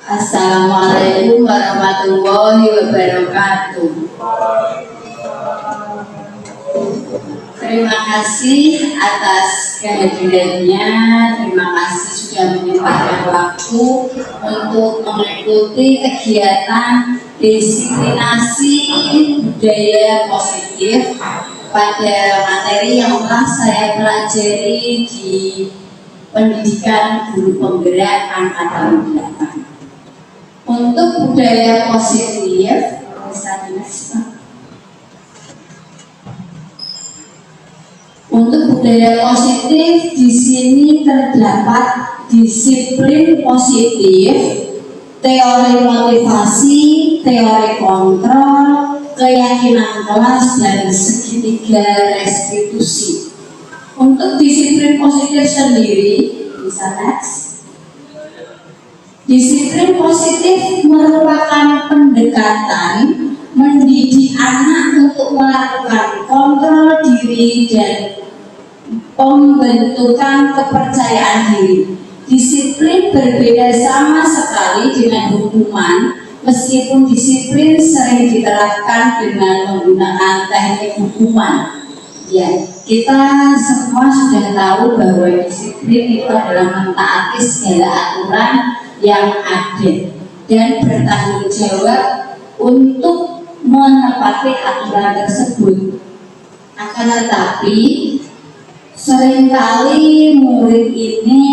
Assalamualaikum warahmatullahi wabarakatuh. Terima kasih atas kehadirannya. Terima kasih sudah menyempatkan waktu untuk mengikuti kegiatan disiplinasi budaya positif pada materi yang telah saya pelajari di pendidikan guru penggerak angkatan 8. Untuk budaya positif, bisa dinext. Untuk budaya positif di sini terdapat disiplin positif, teori motivasi, teori kontrol, keyakinan kelas, dan segitiga restitusi. Untuk disiplin positif sendiri, bisa next. Disiplin positif merupakan pendekatan mendidik anak untuk melakukan kontrol diri dan pembentukan kepercayaan diri. Disiplin berbeda sama sekali dengan hukuman, meskipun disiplin sering diterapkan dengan menggunakan teknik hukuman. Ya, kita semua sudah tahu bahwa disiplin itu adalah mentaati segala aturan yang ada dan bertanggung jawab untuk menepati aturan tersebut. Akan tetapi seringkali murid ini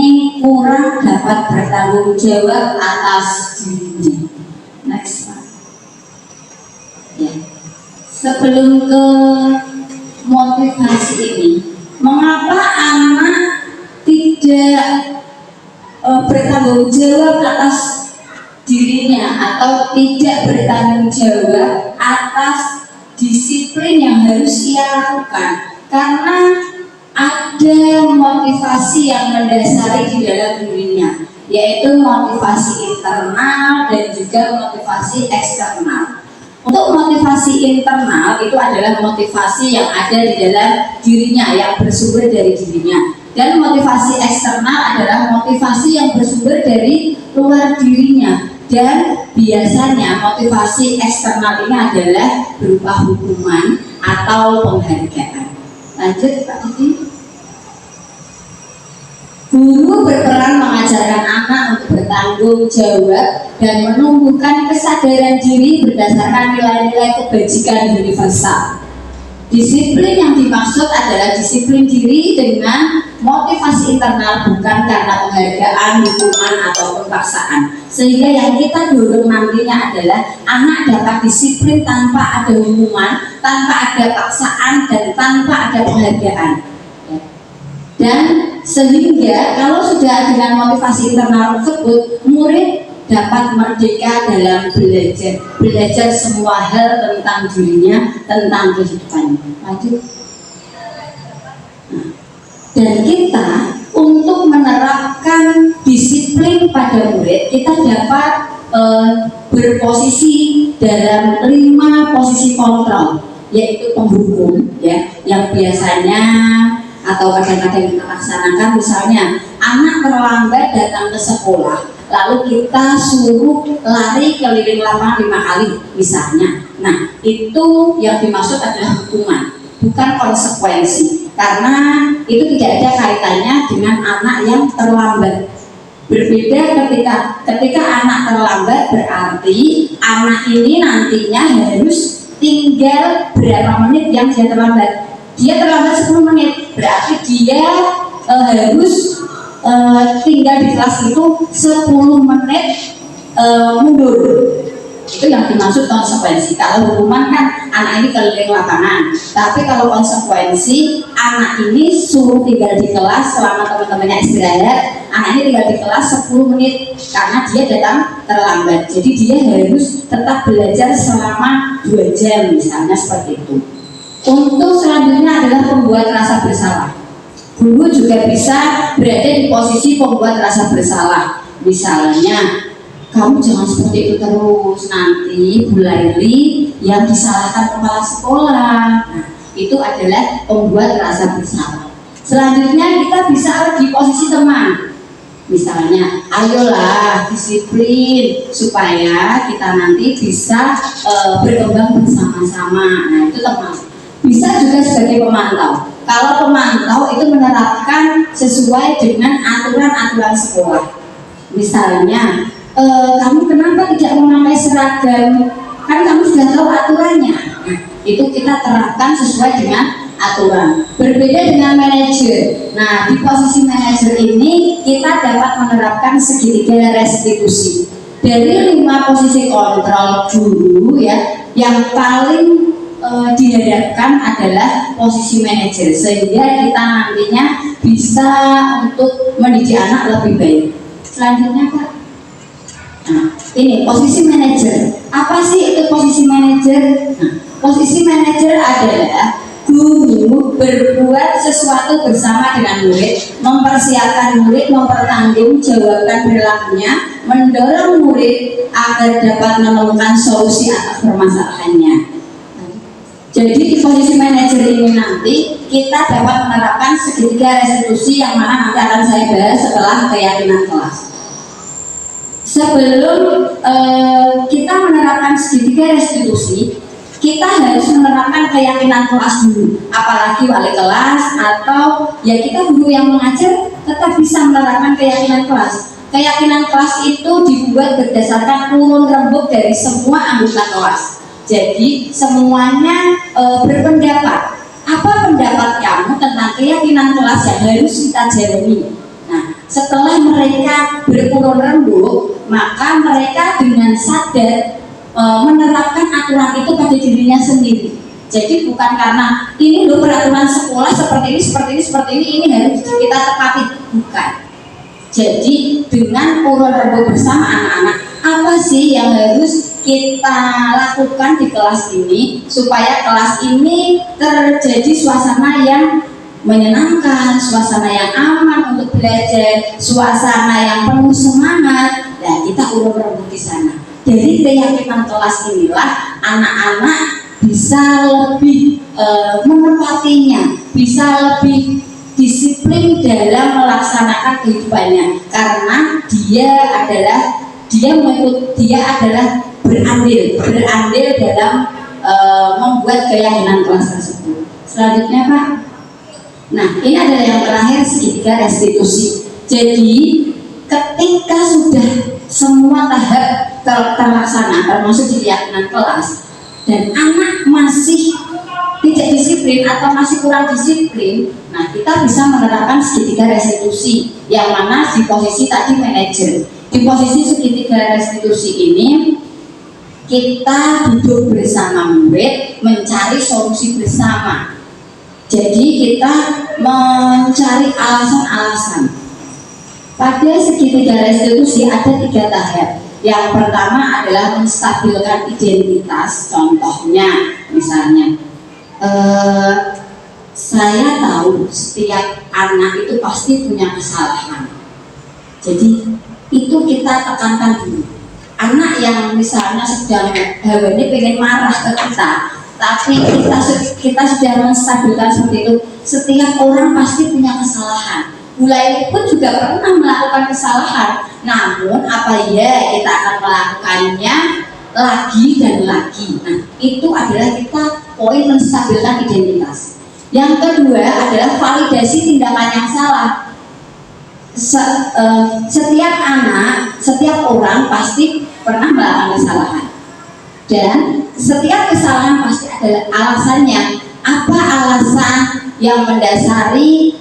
kurang dapat bertanggung jawab atas dirinya. Next. Ya. Sebelum ke motivasi ini, mengapa anak tidak bertanggung jawab atas dirinya atau tidak bertanggung jawab atas disiplin yang harus ia lakukan? Karena ada motivasi yang mendasari di dalam dirinya, yaitu motivasi internal dan juga motivasi eksternal. Untuk motivasi internal itu adalah motivasi yang ada di dalam dirinya, yang bersumber dari dirinya. Dan motivasi eksternal adalah motivasi yang bersumber dari luar dirinya. Dan biasanya motivasi eksternal ini adalah berupa hukuman atau penghargaan. Lanjut Pak Didi. Guru berperan mengajarkan anak untuk bertanggung jawab dan menumbuhkan kesadaran diri berdasarkan nilai-nilai kebajikan universal. Disiplin yang dimaksud adalah disiplin diri dengan motivasi internal, bukan karena penghargaan, hukuman, ataupun paksaan. Sehingga yang kita dorong nantinya adalah anak dapat disiplin tanpa ada hukuman, tanpa ada paksaan, dan tanpa ada penghargaan. Dan sehingga kalau sudah dengan motivasi internal tersebut, murid dapat merdeka dalam belajar semua hal tentang dirinya, tentang kehidupannya. Lanjut. Dan kita untuk menerapkan disiplin pada murid, kita dapat berposisi dalam 5 posisi kontrol, yaitu penghukum, ya, yang biasanya atau kadang-kadang kita laksanakan. Misalnya anak terlambat datang ke sekolah, lalu kita suruh lari keliling lapangan 5 kali misalnya. Nah, itu yang dimaksud adalah hukuman, bukan konsekuensi, karena itu tidak ada kaitannya dengan anak yang terlambat. Berbeda ketika anak terlambat, berarti anak ini nantinya harus tinggal berapa menit yang dia terlambat. Dia terlambat 10 menit, berarti dia harus tinggal di kelas itu 10 menit mundur. Itu yang dimaksud konsekuensi. Kalau hukuman kan anak ini keliling lapangan, tapi kalau konsekuensi anak ini suruh tinggal di kelas selama teman-temannya istirahat, anak ini tinggal di kelas 10 menit karena dia datang terlambat. Jadi dia harus tetap belajar selama 2 jam misalnya, seperti itu. Untuk selanjutnya adalah pembuat rasa bersalah. Guru juga bisa berada di posisi pembuat rasa bersalah. Misalnya, kamu jangan seperti itu terus, nanti Bu Laili yang disalahkan kepala sekolah. Nah, itu adalah pembuat rasa bersalah. Selanjutnya kita bisa di posisi teman. Misalnya, ayolah disiplin supaya kita nanti bisa berkembang bersama-sama. Nah, itu teman. Bisa juga sebagai pemantau. Kalau pemantau itu menerapkan sesuai dengan aturan-aturan sekolah. Misalnya, kamu kenapa tidak memakai seragam? Kan kamu sudah tahu aturannya. Nah, itu kita terapkan sesuai dengan aturan. Berbeda dengan manajer. Nah, di posisi manajer ini kita dapat menerapkan segitiga restitusi. Dari 5 posisi kontrol dulu ya, yang paling dihadapkan adalah posisi manajer, sehingga kita nantinya bisa untuk mendidik anak lebih baik. Selanjutnya Pak. Nah, ini posisi manajer. Apa sih itu posisi manajer? Nah, posisi manajer adalah guru berbuat sesuatu bersama dengan murid, mempersiapkan murid, mempertanggungjawabkan perilakunya, mendorong murid agar dapat menemukan solusi atas permasalahannya. Jadi di posisi manajer ini nanti kita dapat menerapkan segitiga restitusi yang mana nanti akan saya bahas setelah keyakinan kelas. Sebelum kita menerapkan segitiga restitusi, kita harus menerapkan keyakinan kelas dulu. Apalagi wali kelas atau ya kita guru yang mengajar tetap bisa menerapkan keyakinan kelas. Keyakinan kelas itu dibuat berdasarkan urun rembuk dari semua anggota kelas. Jadi semuanya berpendapat. Apa pendapat kamu tentang keyakinan kelas yang harus kita jalani? Nah, setelah mereka berurun rembuk, maka mereka dengan sadar menerapkan aturan itu pada dirinya sendiri. Jadi bukan karena ini loh peraturan sekolah seperti ini harus kita tepati, bukan. Jadi dengan urun rembuk bersama anak-anak, apa sih yang harus kita lakukan di kelas ini supaya kelas ini terjadi suasana yang menyenangkan, suasana yang aman untuk belajar, suasana yang penuh semangat. Nah, kita urun rembuk di sana. Dari keyakinan kelas inilah anak-anak bisa lebih menepatinya, bisa lebih disiplin dalam melaksanakan kehidupannya, karena dia adalah berandil dalam membuat keyakinan kelas tersebut. Selanjutnya Pak. Nah, ini adalah yang terakhir segitiga restitusi. Jadi ketika sudah semua tahap terlaksana termasuk di keyakinan kelas dan anak masih tidak disiplin atau masih kurang disiplin, nah kita bisa menerapkan segitiga restitusi yang mana di posisi tadi manajer. Di posisi segitiga restitusi ini kita duduk bersama murid mencari solusi bersama. Jadi kita mencari alasan-alasan. Pada segitiga restitusi ada 3 tahap. Yang pertama adalah menstabilkan identitas. Contohnya misalnya saya tahu setiap anak itu pasti punya kesalahan. Jadi itu kita tekankan dulu. Anak yang misalnya sedang ini pengen marah ke kita, tapi kita sudah menstabilkan seperti itu. Setiap orang pasti punya kesalahan. Mulai pun juga pernah melakukan kesalahan. Namun apa ya kita akan melakukannya lagi dan lagi. Nah, itu adalah kita poin menstabilkan identitas. Yang kedua adalah validasi tindakan yang salah. Setiap anak, setiap orang pasti pernah melakukan kesalahan, dan setiap kesalahan pasti ada alasannya. Apa alasan yang mendasari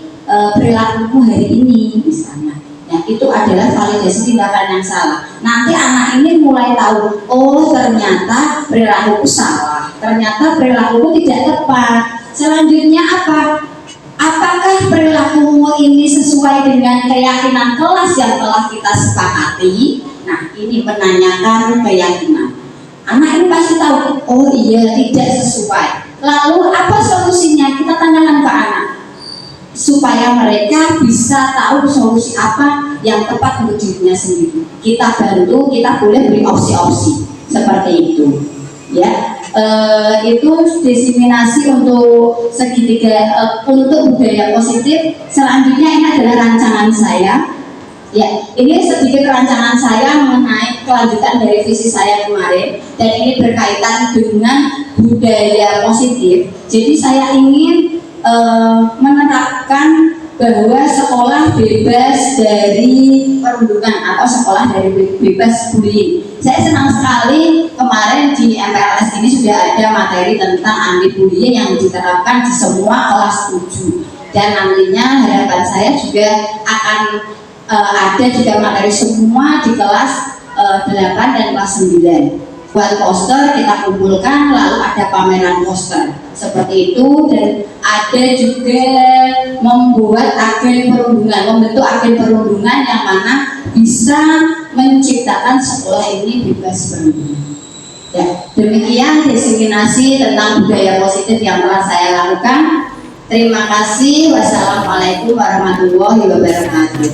perilakuku hari ini misalnya? Nah, itu adalah validasi tindakan yang salah. Nanti anak ini mulai tahu, oh ternyata perilakuku salah, ternyata perilakuku tidak tepat. Selanjutnya apa? Apakah perilakumu ini sesuai dengan keyakinan kelas yang telah kita sepakati? Nah, ini menanyakan keyakinan. Anak ini pasti tahu, oh iya tidak sesuai. Lalu apa solusinya? Kita tanyakan ke anak supaya mereka bisa tahu solusi apa yang tepat untuk dirinya sendiri. Kita bantu, kita boleh beri opsi-opsi seperti itu. Ya. Itu diseminasi untuk segitiga untuk budaya positif. Selanjutnya ini adalah rancangan saya Ya, ini sedikit rancangan saya mengenai kelanjutan dari visi saya kemarin, dan ini berkaitan dengan budaya positif. Jadi saya ingin menerapkan bahwa sekolah bebas dari perundungan atau sekolah dari bebas bullying. Saya senang sekali kemarin di MPLS ini sudah ada materi tentang anti bullying yang diterapkan di semua kelas 7, dan nantinya harapan saya juga akan ada juga materi semua di kelas 8 dan kelas 9. Buat poster kita kumpulkan, lalu ada pameran poster seperti itu, dan ada juga membuat agen perundungan, membentuk agen perundungan yang mana bisa menciptakan sekolah ini bebas perundungan. Ya, demikian diseminasi tentang budaya positif yang telah saya lakukan. Terima kasih. Wassalamualaikum warahmatullahi wabarakatuh.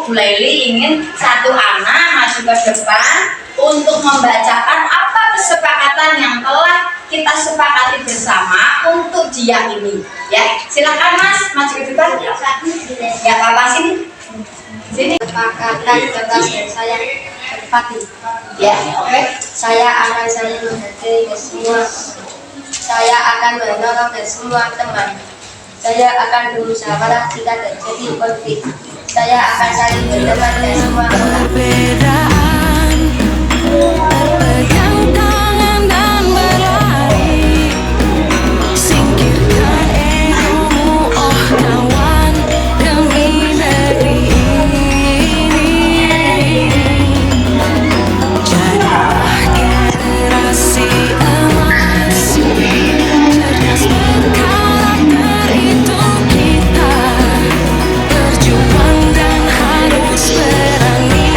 Bu Laili ingin satu anak masuk ke depan untuk membacakan apa kesepakatan yang telah kita sepakati bersama untuk dia ini. Ya, silakan Mas, maju ke depan. Ya, Bapak sini. Sini. Kesepakatan tentang saya sepakati. Ya, oke. Saya akan saling menghargai semua. Saya akan menolong semua teman. Saya akan berusaha jika terjadi konflik. Saya akan saling berteman dengan semua orang. Perbedaan, berpegang tangan dan berlari. Singkirkan egomu, oh kawan, demi negeri ini. Jadilah generasi emas, cerdas berkarakter itu kita. Berjuang dan harus berani,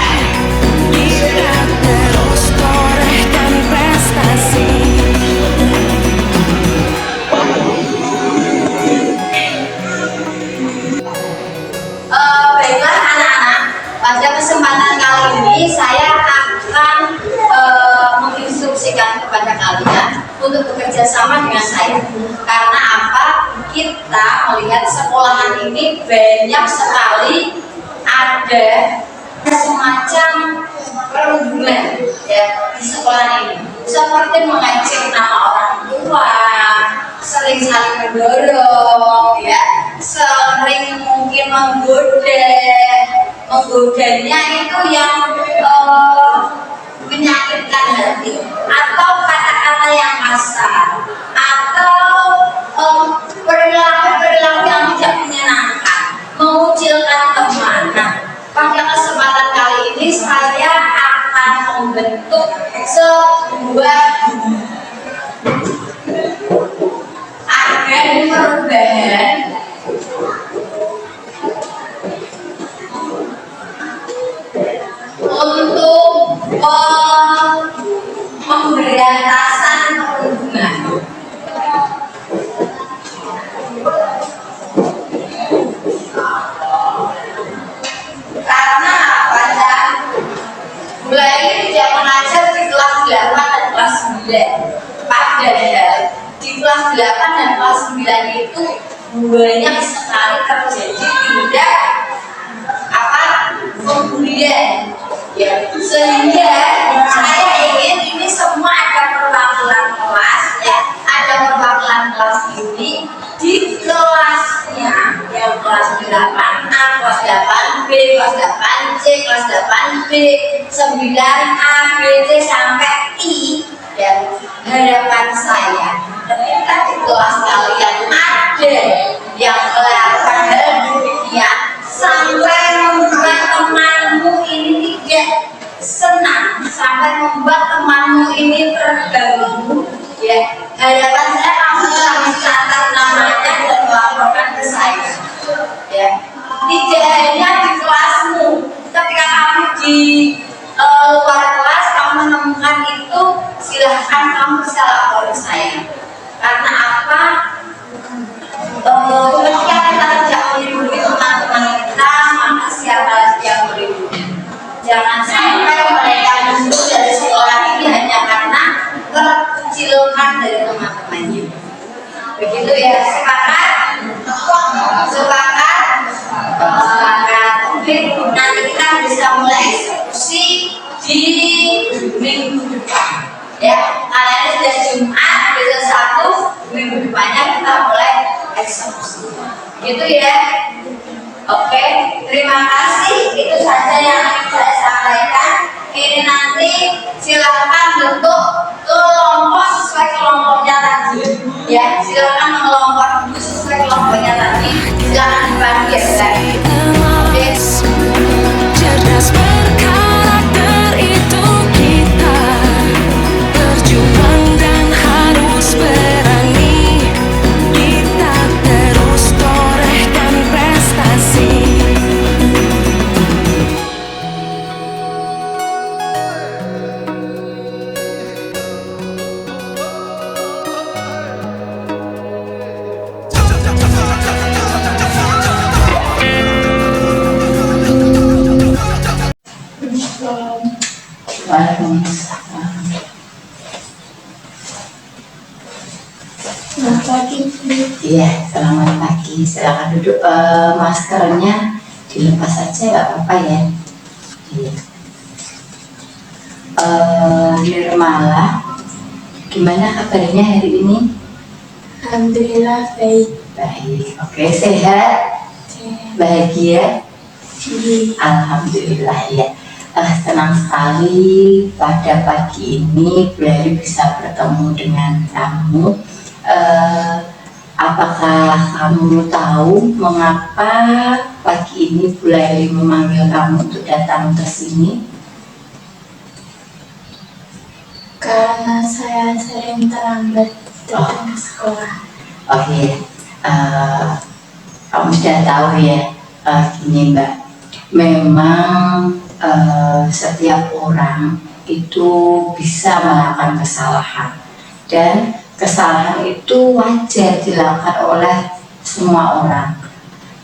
kita terus torehkan prestasi. Baiklah anak-anak, pada kesempatan kali ini saya akan menginstruksikan kepada kalian untuk bekerja sama dengan saya. Karena apa? Kita melihat sekolahan ini banyak sekali ada semacam perundungan ya di sekolah ini, seperti mengecek nama orang tua, sering saling mendorong ya, sering mungkin menggodanya itu yang menyakitkan hati, atau kata-kata yang kasar, atau perilaku yang tidak menyenangkan, mengucilkan teman. Nah, pada kesempatan kali ini saya akan membentuk sebuah agen perubahan untuk pemberantasan perundungan. Karena pada mulai tidak mengajar di kelas 8 dan kelas 9, padahal di kelas 8 dan kelas 9 itu banyak sekali terjadi tindak pembulian ya, sehingga saya ingin ini semua ada perwakilan kelas ya, ada perwakilan kelas ini di kelasnya yang kelas 8A, kelas 8B, kelas 8C, kelas 8B, 9A, B, C sampai I ya. Harapan saya ketika di kelas kalian ada yang melakukan hal demikian sampai membuat temanmu ini tidak senang, sampai membuat temanmu ini terganggu ya, harapan saya kamu bisa mencatat namanya dan melaporkan ke saya ya. Tidak hanya di kelasmu, ketika kamu di luar kelas kamu menemukan itu, silahkan kamu bisa lapor ke saya Karena apa? Ketika kita tidak melindungi teman-teman kita, maka siapa lagi yang melindungi? Jangan sampai mereka mundur dari sekolah ini hanya karena terkecilkan dari teman-temannya. Begitu ya, sepakat? Sepakat? Sepakat. Oke, nanti kita bisa mulai eksekusi di minggu depan. Ya, kalian sudah Jumat, besok Sabtu, minggu depannya kita mulai eksekusi. Gitu ya. Oke, terima kasih. Itu saja yang ingin saya sampaikan. Ini nanti silakan bentuk kelompok sesuai kelompoknya tadi. Ya, silakan mengelompok dulu sesuai kelompoknya tadi. Silakan dibagi ya, guys. Oke. Cerdas berkarakter itu kita, berjuang dan harus berani. Kita terus torehkan prestasi. Waalaikumsalam. Selamat pagi. Iya, selamat pagi. Silakan duduk. Maskernya dilepas saja, nggak apa-apa ya. Iya. Nirmala, gimana kabarnya hari ini? Alhamdulillah baik. Baik. Oke, sehat, bahagia. Alhamdulillah ya. Senang sekali pada pagi ini Bulari bisa bertemu dengan kamu. Apakah kamu tahu mengapa pagi ini Bulari memanggil kamu untuk datang ke sini? Karena saya sering terlambat datang ke sekolah. Oh iya, kamu sudah tahu ya. Gini Mbak, memang setiap orang itu bisa melakukan kesalahan, dan kesalahan itu wajar dilakukan oleh semua orang.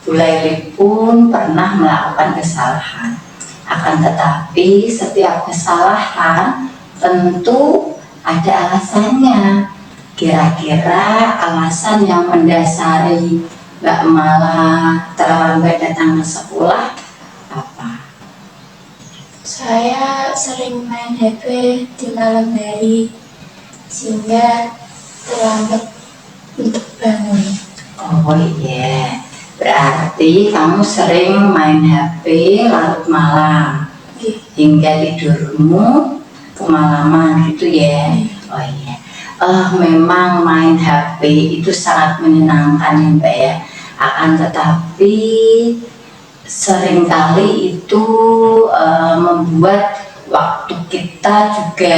Bulari pun pernah melakukan kesalahan, akan tetapi setiap kesalahan tentu ada alasannya. Kira-kira alasan yang mendasari Mbak Mala terlambat datang ke sekolah apa? Saya sering main HP di malam hari sehingga terlambat untuk bangun. Oh iya, berarti kamu sering main HP larut malam hingga tidurmu kemalaman gitu ya. Oh iya, memang main HP itu sangat menyenangkan ya Mbak ya. Akan tetapi seringkali itu membuat waktu kita juga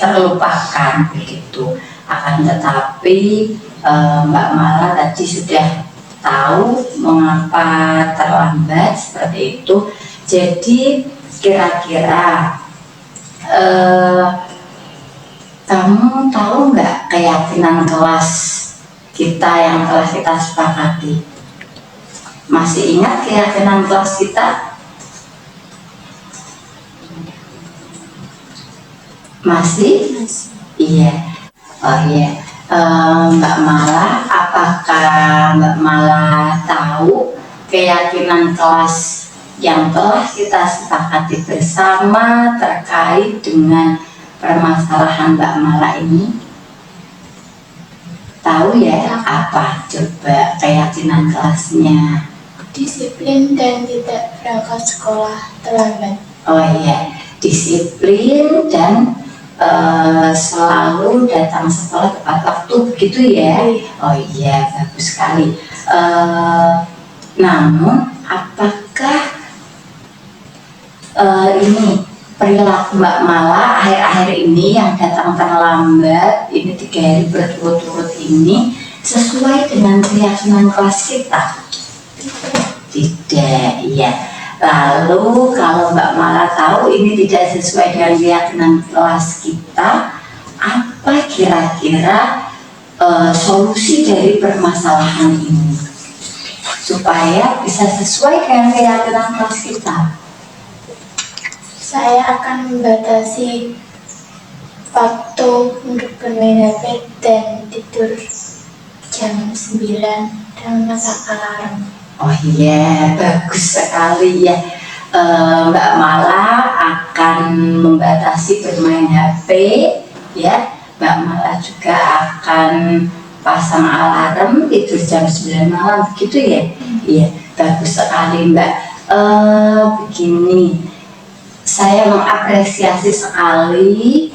terlupakan begitu. Akan tetapi Mbak Mala tadi sudah tahu mengapa terlambat seperti itu. Jadi kira-kira kamu tahu nggak keyakinan kelas kita yang telah kita sepakati? Masih ingat keyakinan kelas kita? Masih? Iya. Oh iya. Mbak Mala, apakah Mbak Mala tahu keyakinan kelas yang telah kita sepakati bersama terkait dengan permasalahan Mbak Mala ini? Tahu ya? Apa coba keyakinan kelasnya? Disiplin dan tidak berangkat sekolah terlambat. Oh iya, disiplin dan selalu datang sekolah tepat waktu begitu ya. Oh iya, bagus sekali. Namun apakah ini perilaku Mbak Mala akhir-akhir ini yang datang terlambat ini 3 hari berturut-turut ini sesuai dengan keyakinan kelas kita? Tidak, iya. Lalu kalau Mbak Mala tahu ini tidak sesuai dengan keyakinan kelas kita, apa kira-kira solusi dari permasalahan ini supaya bisa sesuai dengan keyakinan kelas kita. Saya akan membatasi waktu untuk bermain HP dan tidur jam 9 dan memasang alarm. Oh iya, bagus sekali ya. Mbak Mala akan membatasi bermain HP ya. Mbak Mala juga akan pasang alarm tidur jam 9 malam, begitu ya? Iya, bagus sekali Mbak. Begini, saya mengapresiasi sekali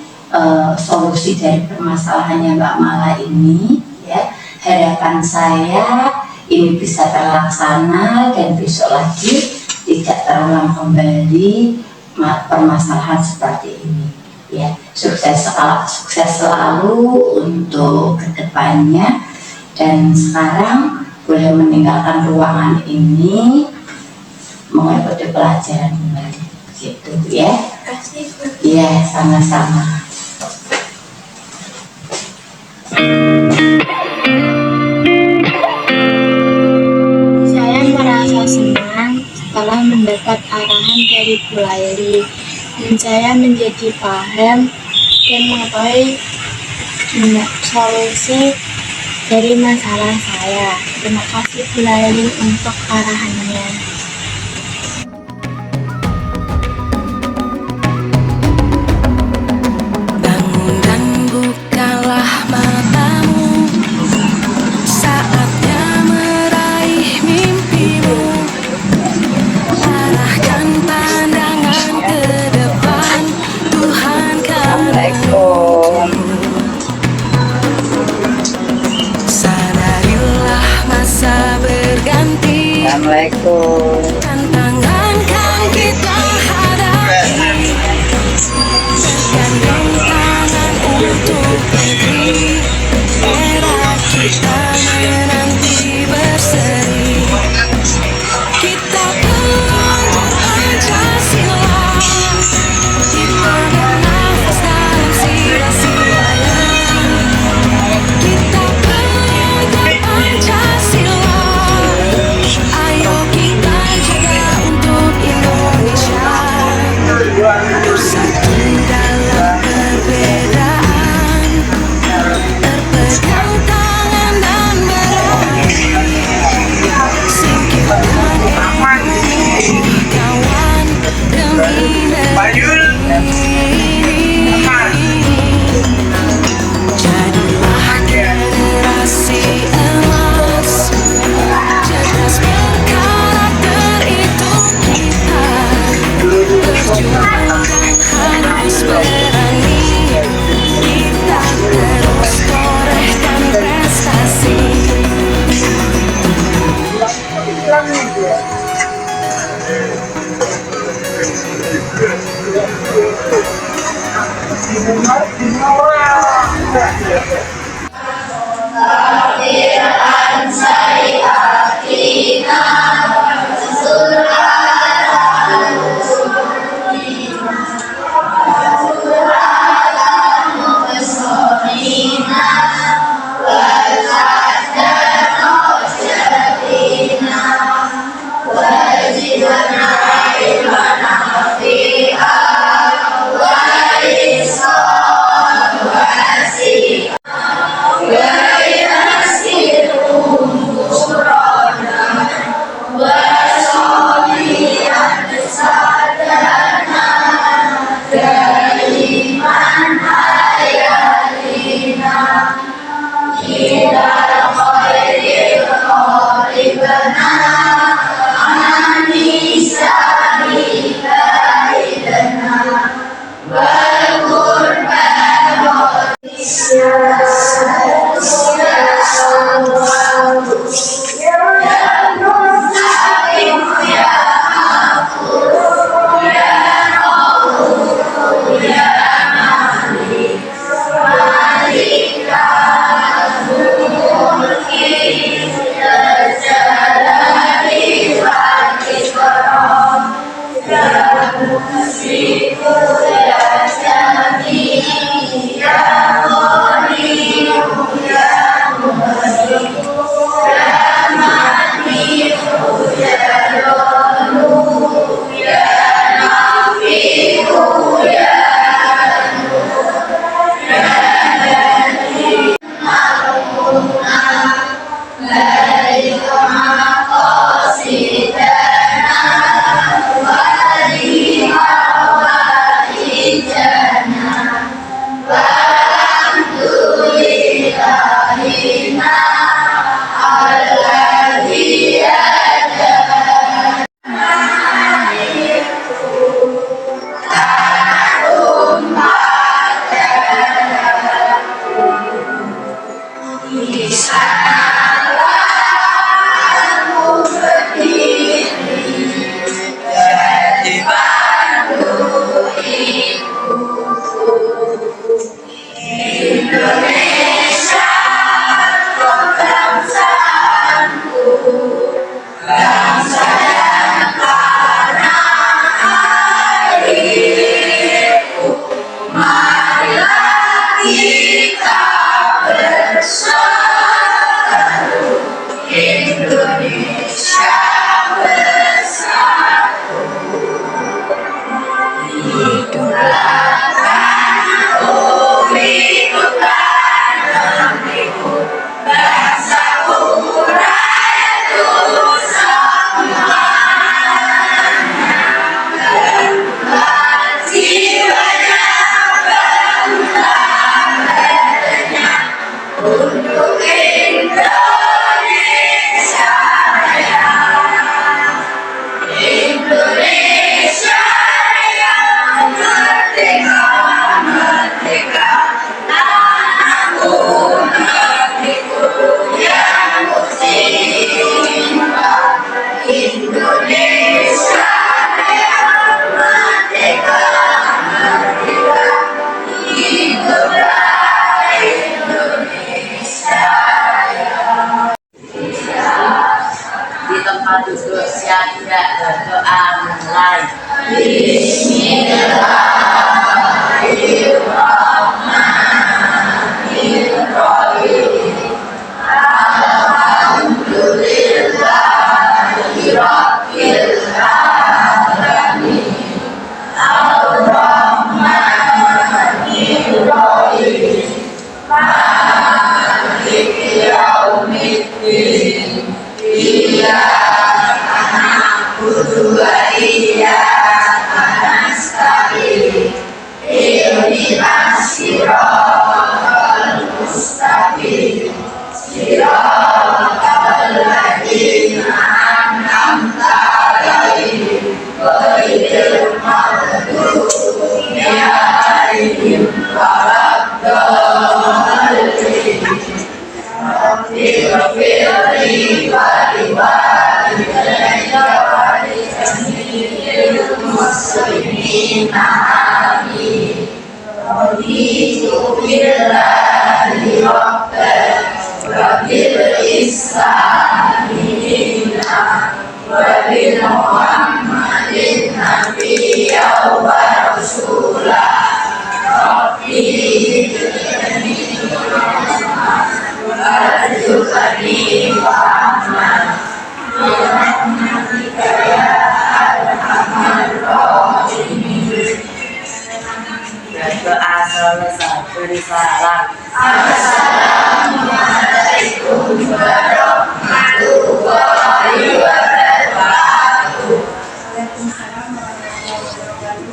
solusi dari permasalahannya Mbak Mala ini ya. Harapan saya ini bisa terlaksana dan besok lagi tidak terulang kembali permasalahan seperti ini ya. Sukses selalu untuk kedepannya, dan sekarang boleh meninggalkan ruangan ini mengikuti pelajaran kembali gitu ya. Terima kasih, Bu. Iya, sama-sama. Saya merasa senang setelah mendapat arahan dari Bu Laili, dan saya menjadi paham dan mengetahui solusi dari masalah saya. Terima kasih Bu Laili untuk arahannya. Bangun dan bukalah matamu, saatnya meraih mimpimu. Arahkan pandangan ke depan, Tuhan kan menuntun. Sadarilah masa berganti, Assalamualaikum. tantangan kan kita hadapi. Bergandeng tangan untuk negeri, era kita menanti berseri. Kita pelajari Pancasila, kita bernafas dalam sila-silanya. Kita pelajari Pancasila, ayo kita jaga untuk Indonesia. Bersatu dalam perbedaan, terpegang tangan dan berani. Singkirkan ego, kawan, demi negeri ini. Jadilah generasi emas, cerdas berkarakter itu kita. Berjuang dan harus berani, kita terus torehkan prestasi. Di tempat duduk siaga berdoa mulai. Berdoa selesai beri salam.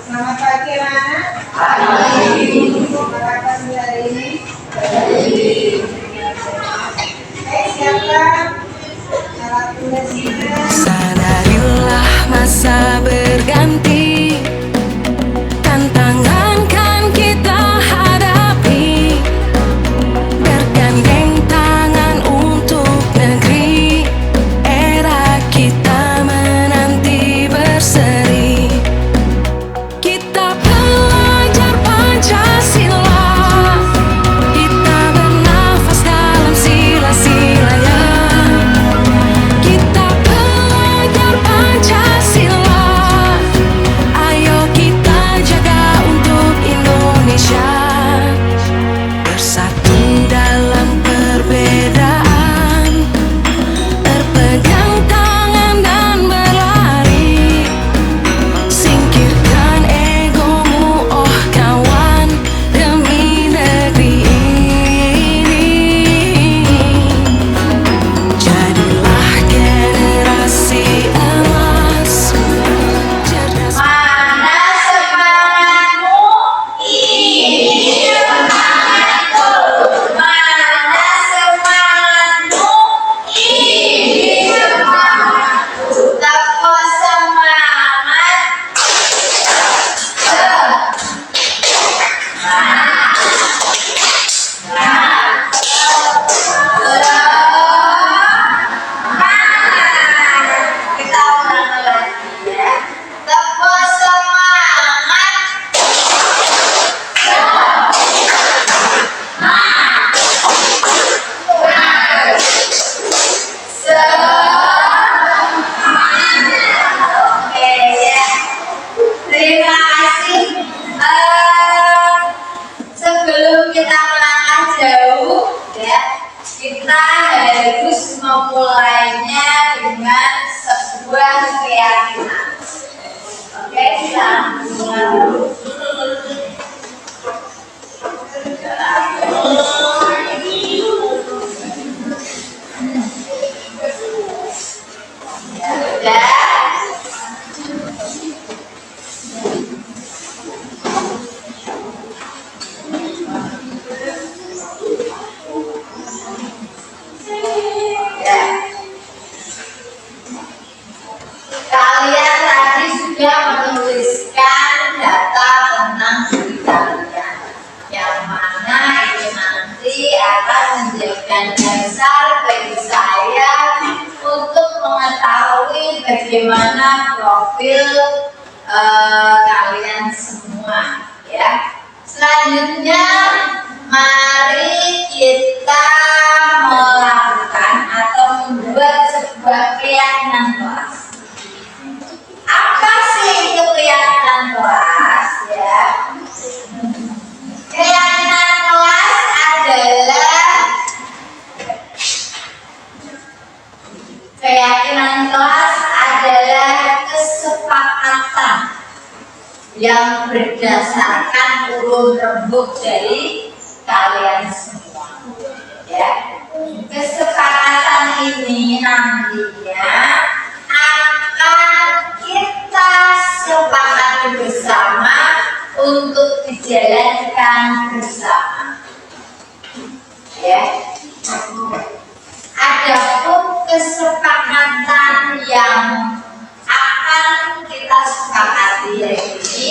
Selamat pagi anak. Terima kasih hari ini. Siapkan alat tulisnya. Sadarilah masa berganti, tantangan kan kita hadapi, bergandeng tangan untuk kita melangkah jauh, ya, kita harus memulainya dengan sebuah keyakinan. Oke, kita mulai dulu. Ya, kalian tadi sudah menuliskan data tentang diri kalian, yang mana itu nanti akan menjadikan dasar bagi saya untuk mengetahui bagaimana profil kalian semua, ya. Selanjutnya, mari kita melakukan atau membuat sebuah keyakinan kelas. Apa sih itu keyakinan kelas, ya? Keyakinan kelas adalah kesepakatan yang berdasarkan urun rembuk dari kalian semua, ya. Kesepakatan ini nantinya akan kita sepakati bersama untuk dijalankan bersama, ya. Adapun kesepakatan yang akan kita sepakati hari ini,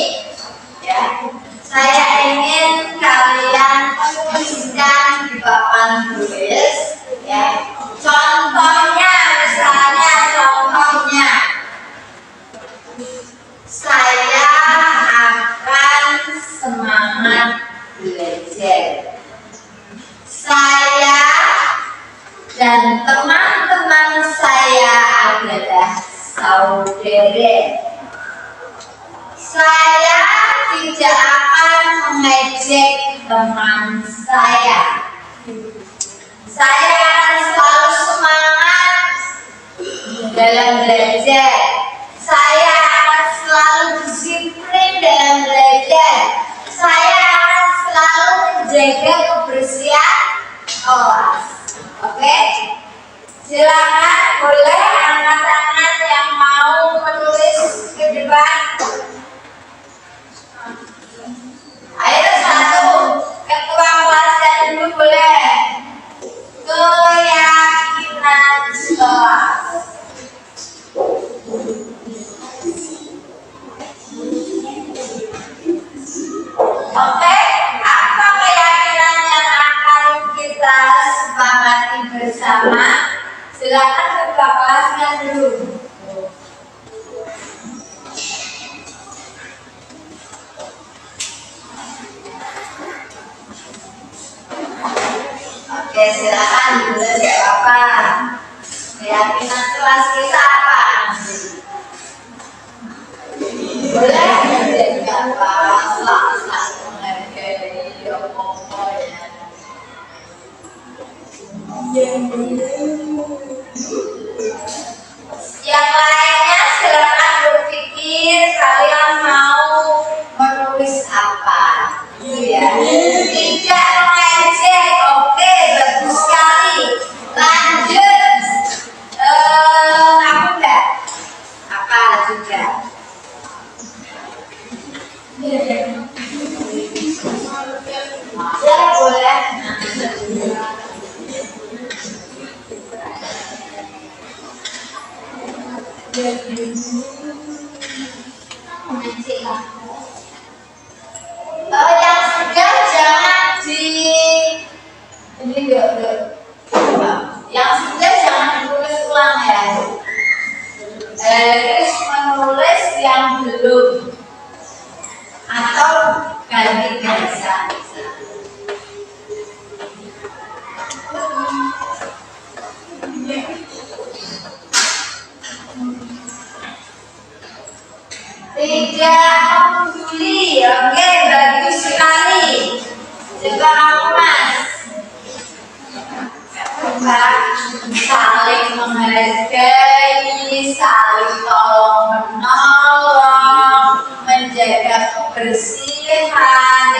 ya, saya ingin kalian tuliskan di papan tulis, ya. Contohnya, misalnya contohnya, saya akan semangat belajar. Saya dan teman-teman saya adalah saudara. Saya tidak akan mengejek teman saya. Saya akan selalu semangat dalam belajar. Saya akan selalu disiplin dalam belajar. Saya akan selalu menjaga kebersihan kelas. Oke? Silakan, boleh angkat tangan yang mau menulis ke depan. Ayo satu, ketua kelasnya dulu boleh. Keyakinan kelas. Oke, apa keyakinan yang akan kita sepakati bersama? Silakan ketua kelasnya dulu. Oke, silakan dulu, tidak apa-apa. Keyakinan kelas kita apa? Boleh menjadi apa? Selalu menghargai apa ya. Yang lainnya silakan berpikir kalian mau menulis apa, ya. Tidak mengejek, oke, bagus sekali. Lanjut, kamu enggak? Apa juga? Ya boleh. Mas. Saling menghargai, saling tolong menolong, menjaga kebersihan.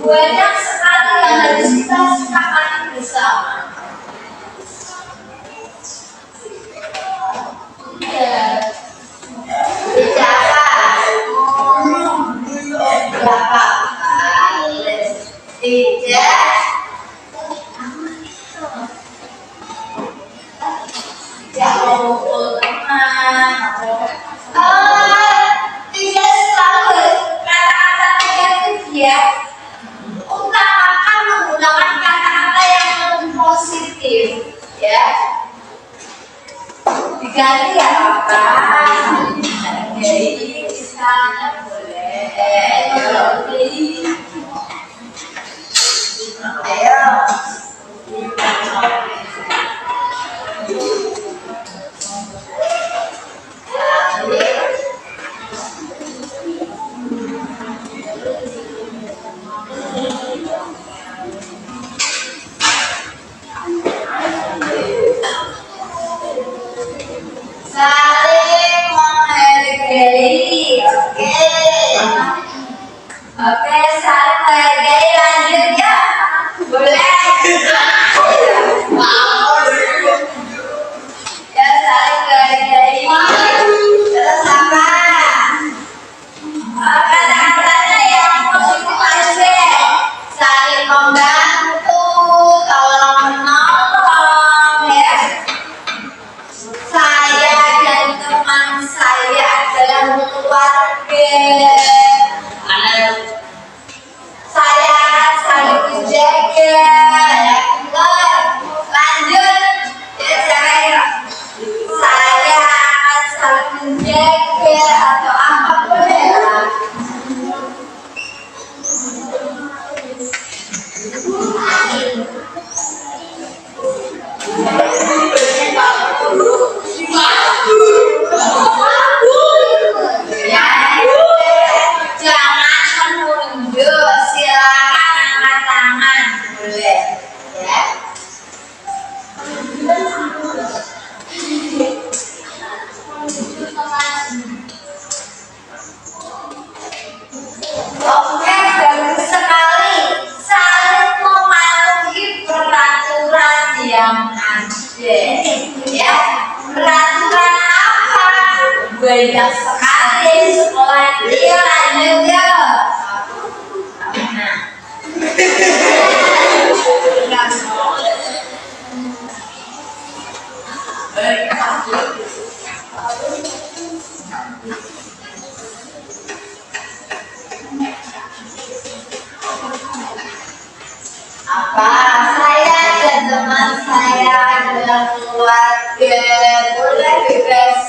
Banyak sekali yang harus kita sepakati bersama. Tidak selalu kata-kata negatif ya. Utamakan menggunakan kata-kata yang positif ya. Diganti ya apa? Jadi misalnya boleh. Ayo. Saling menghargai, oke, saling menghargai, lanjut ya, boleh, ya saling menghargai, terus apa? Kata-katanya yang positif aja, saling membantu, tolong menolong, ya. Saya dan teman saya adalah keluarga. Saya akan saling menjaga. Lanjut, ya saya akan saling menjaga atau apapun ya. Jangan menunjuk, silakan angkat tangan boleh ya. Oke, bagus sekali. Saling mematuhi peraturan yang ada ya. Peraturan apa? Banyak sekali sekolah dia lanjut ya. Apa? Saya dan teman saya adalah keluarga. Boleh bebas.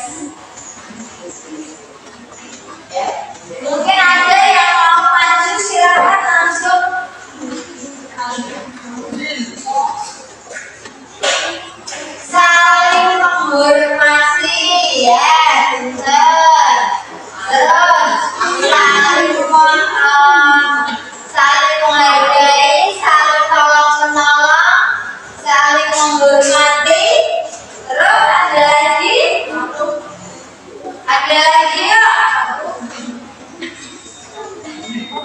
Ya. Mungkin ada yang mau maju, silakan langsung. Saling menghormati ya, benar. Terus saling menghargai, saling tolong menolong, saling menghormati. Terus ada lagi yuk.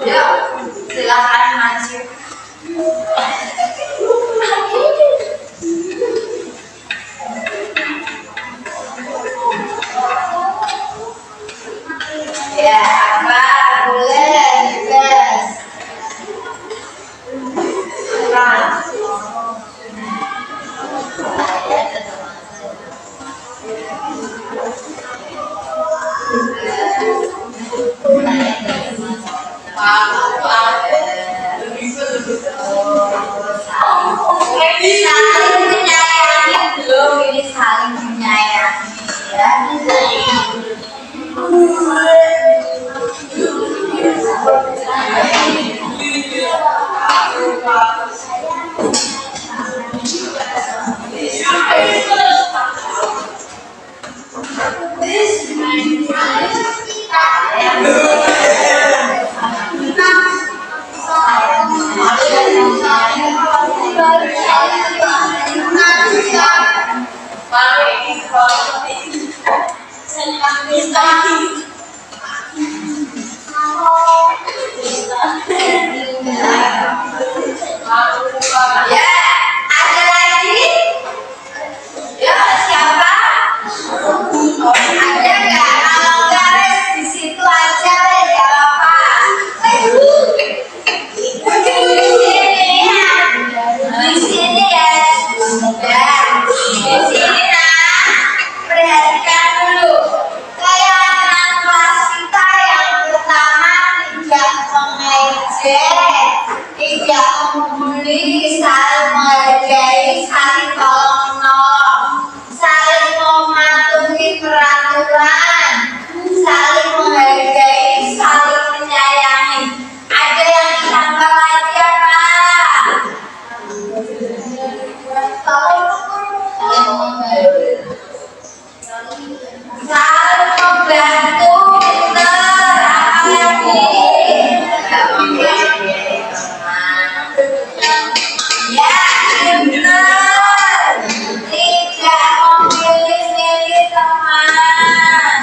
Yuk, silakan maju. Ya, apa? Boleh, bebas. Saling menyayangi belum, ini saling menyayangi ya. This Ya, ada lagi? Ya, siapa? Ada nggak? Kalau garis di situ aja deh, nggak apa-apa. Di sini ya, sudah. Di sini nah, perhatikan dulu. Kayak anak kelas kita yang pertama tidak mengejek, tidak membuli, saling menghargai, saling tolong menolong, saling mematuhi peraturan, saling menghargai, saling menyayangi. Ada yang ditambah lagi apa? Saling membantu, bener. Apa lagi? Ya, benar. Tidak memilih-milih teman.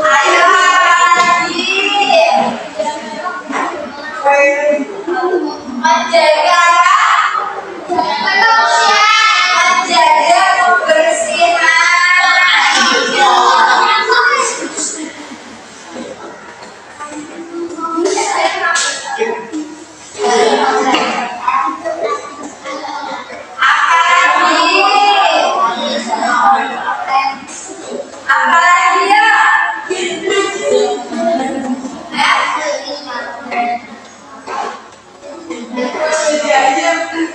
Ayo apa lagi? Menjaga menjaga kebersihan. Apalagi ya?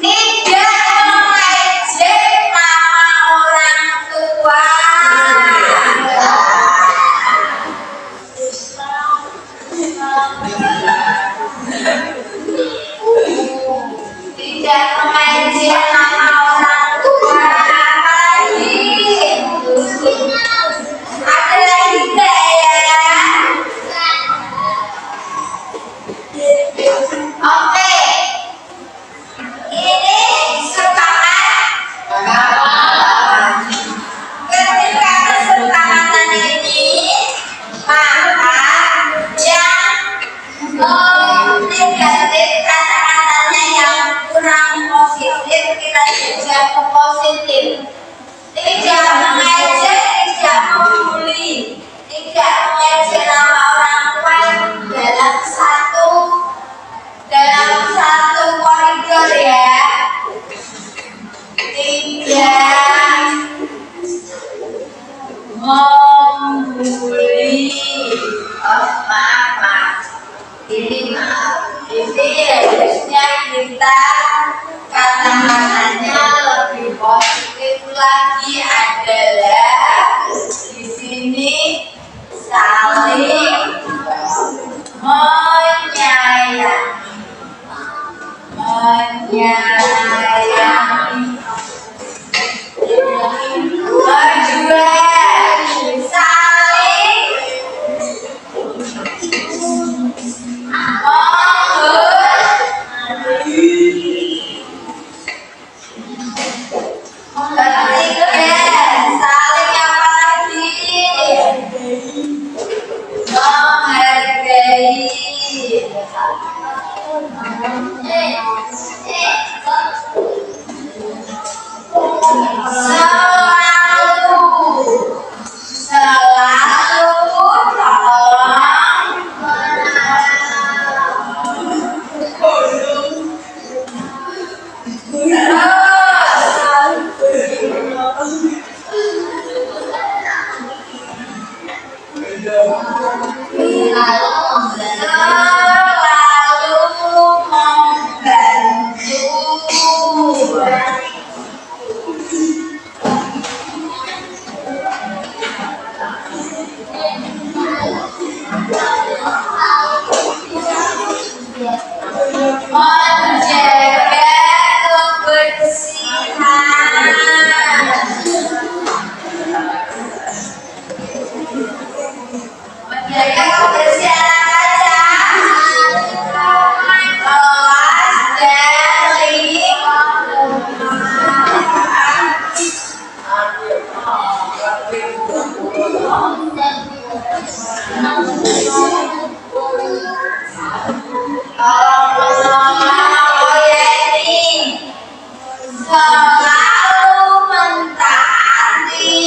Tidak mengejek nama orang tua. Tidak mengejek nama orang tua. Apalagi? Ada lagi nggak ya? Oke. Ini sepakat. Ketika kesepakatan ini, maka yang negatif, kata-katanya yang kurang positif kita juga ke positif. Tidak mengejek, tidak membuli, tidak mengejek nama orang tua dalam satu koridor ya. Tidak membuli. Maaf. Ini harusnya kita kata-katanya lebih positif lagi adalah di sini saling menyayangi, kedua saling ketiga saling apa lagi? Menghargai. Selalu menjaga kebersihan. Menjaga kebersihan apa aja? Kelas dan lingkungan. Oh ya ini selalu mentaati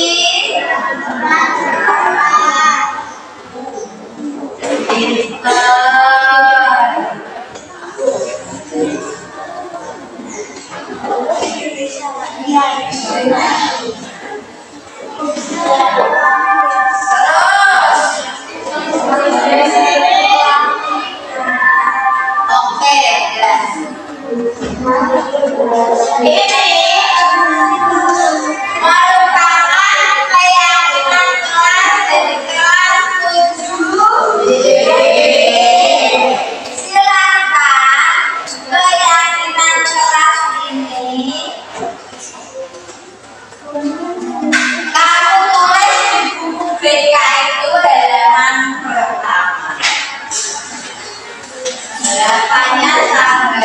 Oke, ini merupakan keyakinan kelas dari kelas 7. Silakan keyakinan kelas ini kamu tulis di buku BK itu halaman pertama. Jawabannya sama.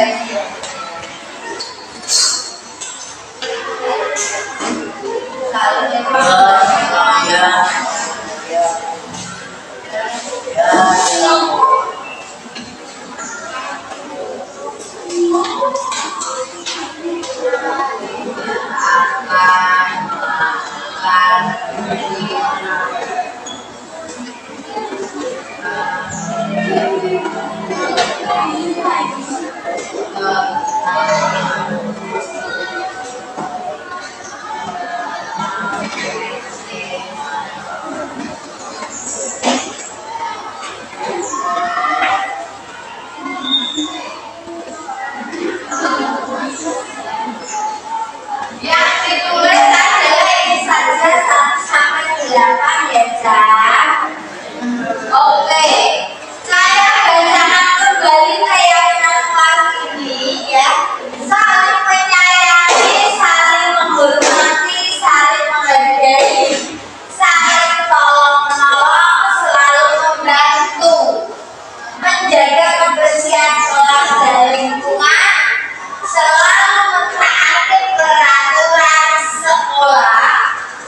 Yang ditulis adalah ini saja 1 sampai 8 ya, Cak. Oke, saya bacakan kembali keyakinan kelas ini ya. Saling menyayangi, saling menghormati, saling menghargai, saling tolong-menolong, selalu membantu, menjaga kebersihan kelas dan lingkungan, selalu mentaati peraturan sekolah,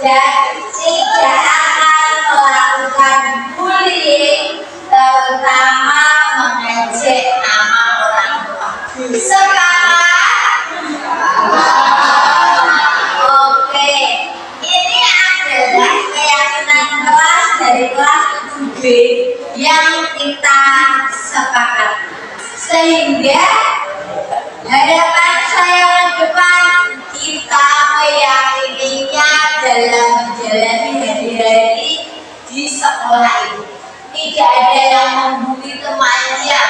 dan tidak akan melakukan bullying, terutama mengejek nama orang tua. Sepakat? Oke, ini adalah keyakinan kelas dari kelas 7B yang kita sepakati. Sehingga harapan saya ke depan kita meyakininya dalam menjalani hari-hari di sekolah ini. Tidak ada yang membuli temannya.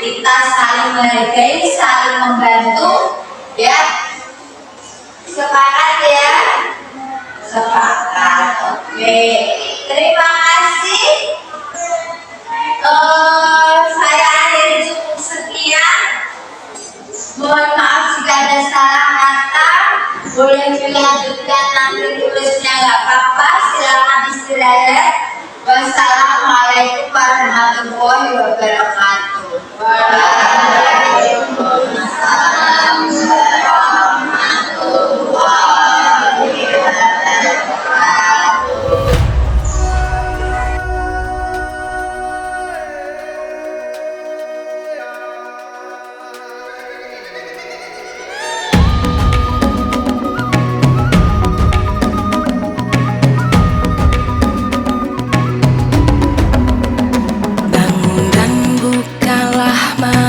Kita saling menghargai, saling membantu, ya. Sepakat ya? Sepakat. Oke. Terima kasih. Saya akhiri cukup sekian. Mohon maaf jika ada salah kata. Boleh dilanjutkan nanti tulisnya nggak apa-apa. Silakan istirahat. Wassalamualaikum warahmatullahi wabarakatuh. Waalaikumsalam warahmatullahi wabarakatuh. Bangun dan bukalah mata.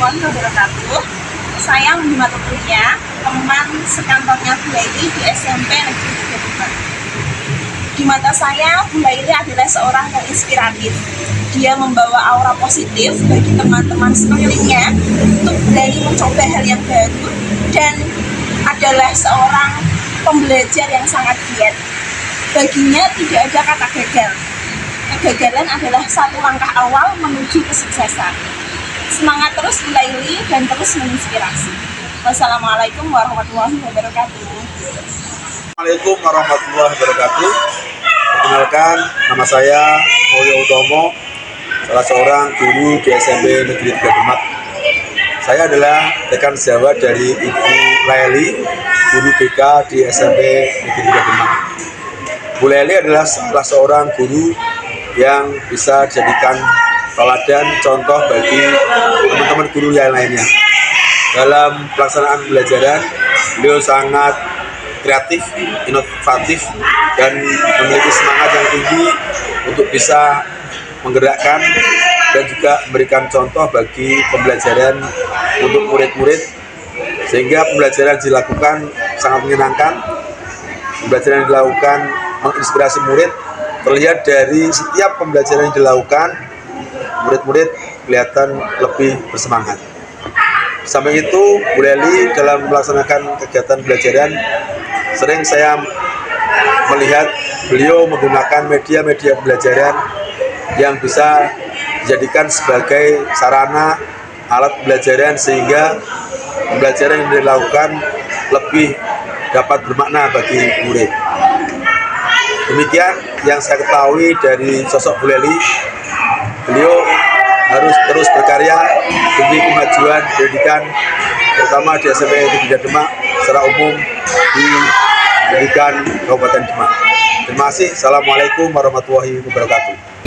warahmatullahi wabarakatuh. Saya Budi Matukulia, teman sekantornya Bu Laili di SMP Negeri 35. Di mata saya, Bu Laili adalah seorang yang inspiratif. Dia membawa aura positif bagi teman-teman sekelilingnya untuk berani mencoba hal yang baru dan adalah seorang pembelajar yang sangat giat. Baginya tidak ada kata gagal. Kegagalan adalah satu langkah awal menuju kesuksesan. Semangat terus Bu Laili dan terus menginspirasi. Wassalamualaikum warahmatullahi wabarakatuh. Assalamualaikum warahmatullahi wabarakatuh. Perkenalkan, nama saya Mulyo Utomo, salah seorang guru di SMP Negeri 3 Demak. Saya adalah rekan sejawat dari Ibu Laili, guru BK di SMP Negeri 3 Demak. Bu Laili adalah salah seorang guru yang bisa dijadikan teladan contoh bagi teman-teman guru yang lainnya. Dalam pelaksanaan pembelajaran, beliau sangat kreatif, inovatif, dan memiliki semangat yang tinggi untuk bisa menggerakkan dan juga memberikan contoh bagi pembelajaran untuk murid-murid, sehingga pembelajaran dilakukan sangat menyenangkan. Pembelajaran yang dilakukan menginspirasi murid. Terlihat dari setiap pembelajaran yang dilakukan, murid-murid kelihatan lebih bersemangat. Sampai itu, Bu Laili dalam melaksanakan kegiatan pembelajaran, sering saya melihat beliau menggunakan media-media pembelajaran yang bisa dijadikan sebagai sarana alat pembelajaran, sehingga pembelajaran yang dilakukan lebih dapat bermakna bagi murid. Demikian yang saya ketahui dari sosok Bu Laili. Beliau harus terus berkarya demi kemajuan pendidikan, terutama di SMP Negeri 3 Demak secara umum di pendidikan Kabupaten Demak. Terima kasih. Assalamualaikum warahmatullahi wabarakatuh.